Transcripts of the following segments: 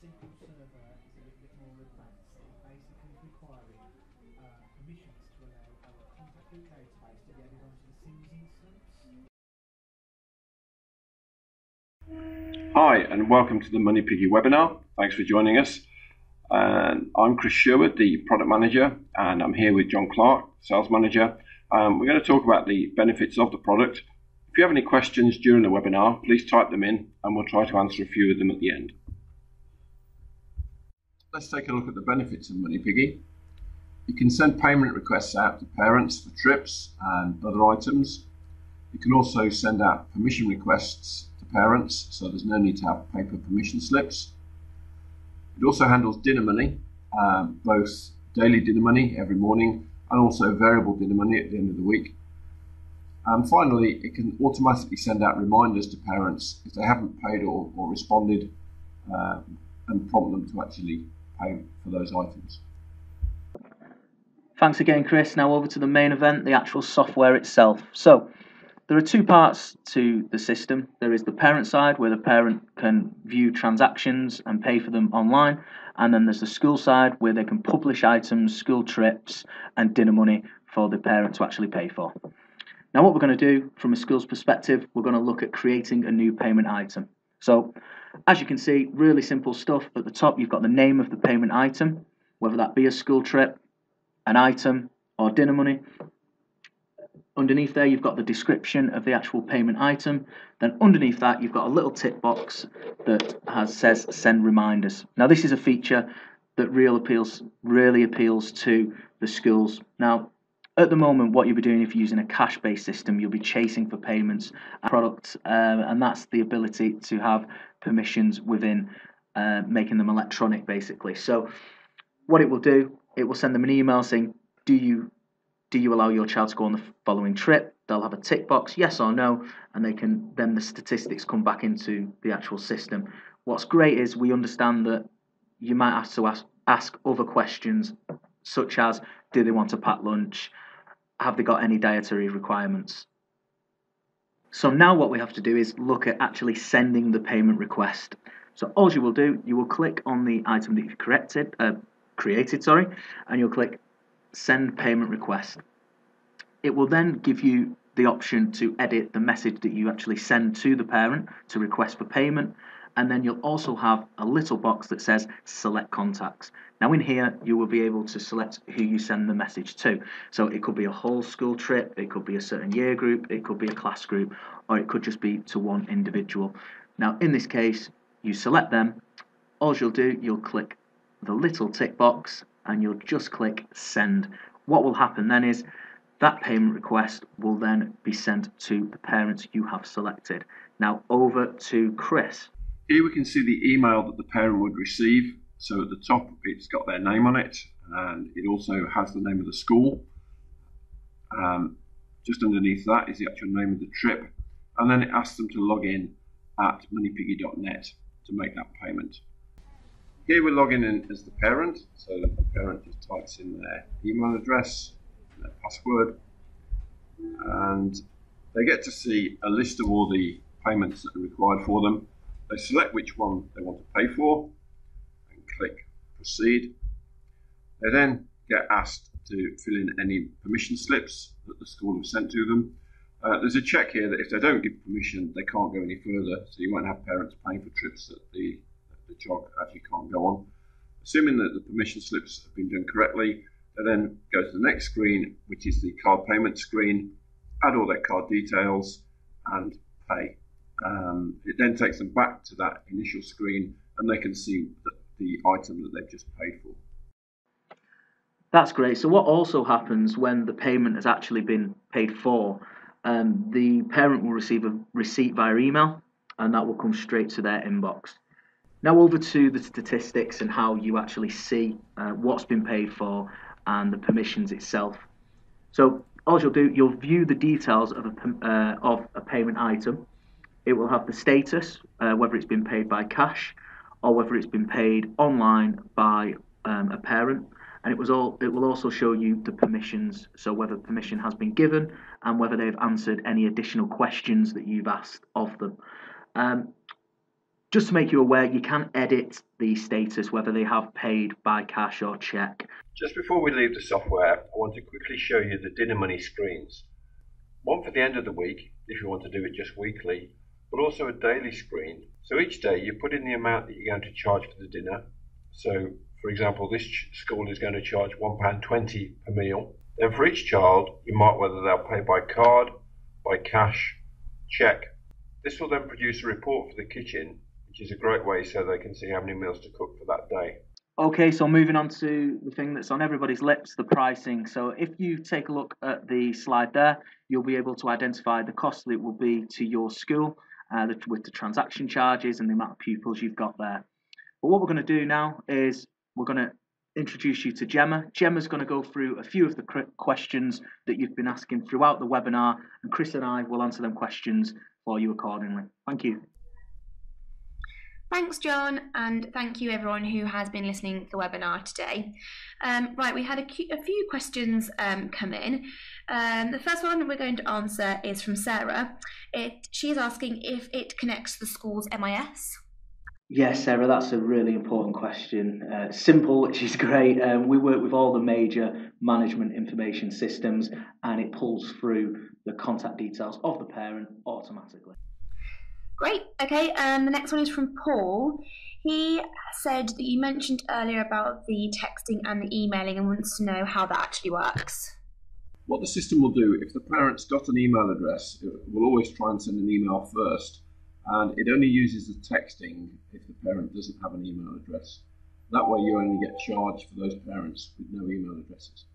SQL Server is a little bit more advanced. It basically is requiring permissions to allow our contact book database to be added onto the Sims instance. Hi and welcome to the MoneyPiggy webinar. Thanks for joining us. I'm Chris Sherwood, the product manager, and I'm here with John Clark, sales manager. We're going to talk about the benefits of the product. If you have any questions during the webinar, please type them in and we'll try to answer a few of them at the end. Let's take a look at the benefits of MoneyPiggy. You can send payment requests out to parents for trips and other items. You can also send out permission requests to parents, so there's no need to have paper permission slips. It also handles dinner money, both daily dinner money every morning and also variable dinner money at the end of the week. And finally, it can automatically send out reminders to parents if they haven't paid or responded, and prompt them to actually pay for those items. Thanks again, Chris. Now over to the main event, the actual software itself. So there are two parts to the system. There is the parent side, where the parent can view transactions and pay for them online. And then there's the school side, where they can publish items, school trips, and dinner money for the parent to actually pay for. Now what we're going to do from a school's perspective, we're going to look at creating a new payment item. So as you can see, really simple stuff. At the top, you've got the name of the payment item, whether that be a school trip, an item, or dinner money. Underneath there, you've got the description of the actual payment item. Then underneath that, you've got a little tick box that says send reminders. Now this is a feature that really appeals to the schools. Now, at the moment, what you'll be doing if you're using a cash-based system, you'll be chasing for payments and products, and that's the ability to have permissions within making them electronic, basically. So what it will do, it will send them an email saying, do you allow your child to go on the following trip? They'll have a tick box, yes or no, and then the statistics come back into the actual system. What's great is we understand that you might have to ask other questions, such as, do they want a packed lunch? Have they got any dietary requirements? So now what we have to do is look at actually sending the payment request. So all you will do, you will click on the item that you've created, and you'll click send payment request. It will then give you the option to edit the message that you actually send to the parent to request for payment, and then you'll also have a little box that says select contacts. Now in here you will be able to select who you send the message to. So it could be a whole school trip, it could be a certain year group, it could be a class group, or it could just be to one individual. Now in this case, you select them. All you'll do, you'll click the little tick box and you'll just click send. What will happen then is that payment request will then be sent to the parents you have selected. Now over to Chris. Here we can see the email that the parent would receive. So at the top, it's got their name on it, and it also has the name of the school. Just underneath that is the actual name of the trip, and then it asks them to log in at moneypiggy.net to make that payment. Here we're logging in as the parent, so the parent just types in their email address, their password, and they get to see a list of all the payments that are required for them. They select which one they want to pay for and click proceed. They then get asked to fill in any permission slips that the school have sent to them. There's a check here that if they don't give permission, they can't go any further, so you won't have parents paying for trips that the child actually can't go on. Assuming that the permission slips have been done correctly, they then go to the next screen, which is the card payment screen, add all their card details and pay. It then takes them back to that initial screen and they can see the item that they've just paid for. That's great. So what also happens when the payment has actually been paid for, the parent will receive a receipt via email and that will come straight to their inbox. Now over to the statistics and how you actually see what's been paid for and the permissions itself. So all you'll do, you'll view the details of a payment item. It will have the status, whether it's been paid by cash or whether it's been paid online by a parent, and it will also show you the permissions, so whether permission has been given and whether they've answered any additional questions that you've asked of them. Just to make you aware, you can edit the status, whether they have paid by cash or cheque. Just before we leave the software, I want to quickly show you the dinner money screens. One for the end of the week, if you want to do it just weekly, but also a daily screen. So each day you put in the amount that you're going to charge for the dinner. So, for example, this school is going to charge £1.20 per meal. Then for each child, you mark whether they'll pay by card, by cash, cheque. This will then produce a report for the kitchen, which is a great way so they can see how many meals to cook for that day. Okay, so moving on to the thing that's on everybody's lips, the pricing. So if you take a look at the slide there, you'll be able to identify the cost that it will be to your school with the transaction charges and the amount of pupils you've got there. But what we're going to do now is we're going to introduce you to Gemma. Gemma's going to go through a few of the questions that you've been asking throughout the webinar, and Chris and I will answer them questions for you accordingly. Thank you. Thanks, John, and thank you everyone who has been listening to the webinar today. Right, we had a few questions come in. The first one we're going to answer is from Sarah. She's asking if it connects to the school's MIS. Yes, Sarah, that's a really important question. Simple, which is great. We work with all the major management information systems, and it pulls through the contact details of the parent automatically. Great. Okay. The next one is from Paul. He said that you mentioned earlier about the texting and the emailing and wants to know how that actually works. What the system will do, if the parent's got an email address, it will always try and send an email first, and it only uses the texting if the parent doesn't have an email address. That way you only get charged for those parents with no email addresses.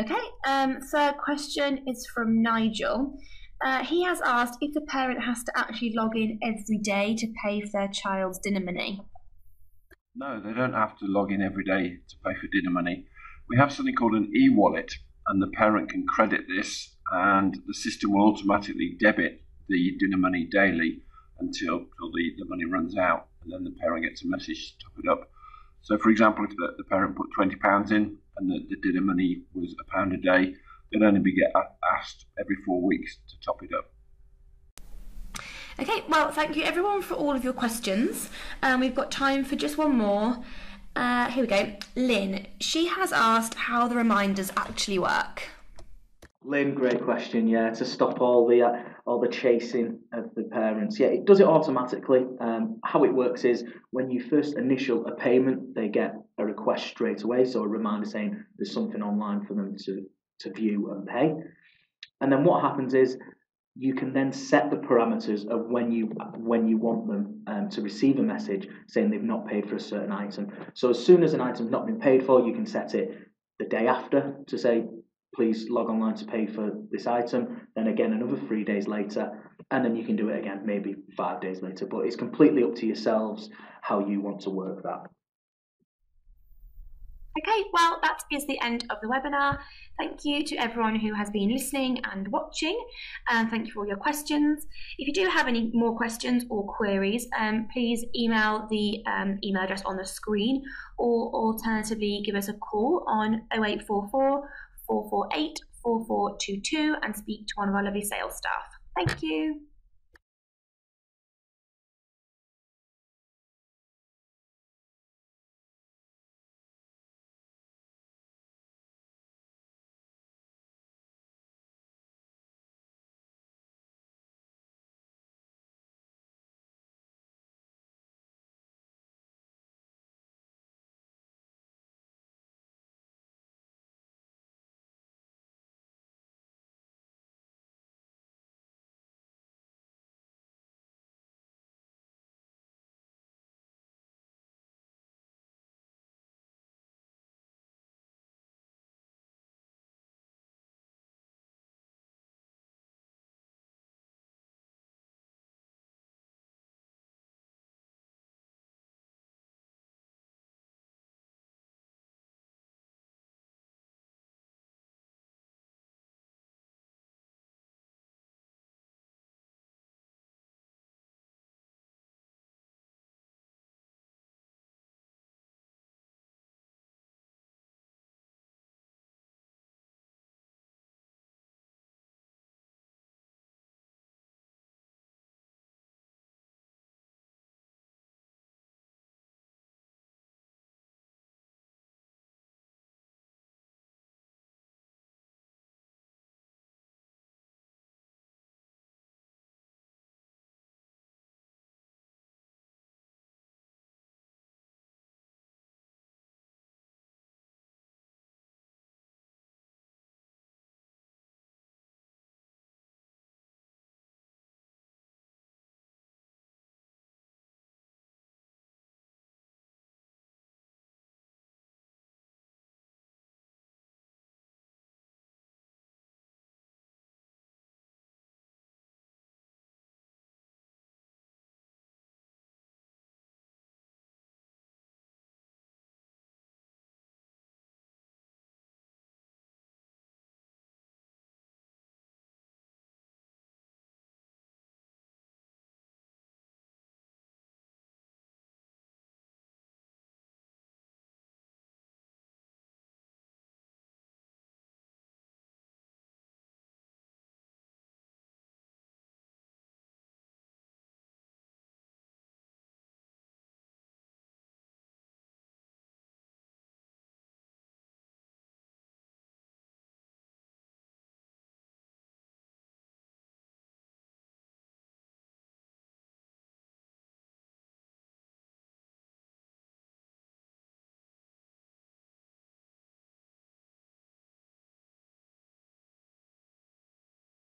Okay. Third question is from Nigel. He has asked if the parent has to actually log in every day to pay for their child's dinner money. No, they don't have to log in every day to pay for dinner money. We have something called an e-wallet, and the parent can credit this, and the system will automatically debit the dinner money daily until the money runs out, and then the parent gets a message to top it up. So, for example, if the parent put £20 in and the dinner money was £1 a day, they'd only be asked every 4 weeks to top it up. Okay, well, thank you everyone for all of your questions. We've got time for just one more. Here we go. Lynn, she has asked how the reminders actually work. Lynn, great question. Yeah, to stop all the chasing of the parents. Yeah, it does it automatically. How it works is when you first initial a payment, they get a request straight away, so a reminder saying there's something online for them to view and pay. And then what happens is you can then set the parameters of when you want them to receive a message saying they've not paid for a certain item. So as soon as an item's not been paid for, you can set it the day after to say, please log online to pay for this item, then again another 3 days later, and then you can do it again maybe 5 days later. But it's completely up to yourselves how you want to work that. Okay, well, that is the end of the webinar. Thank you to everyone who has been listening and watching, and thank you for all your questions. If you do have any more questions or queries, please email the email address on the screen, or alternatively give us a call on 0844 448 4422 and speak to one of our lovely sales staff. Thank you.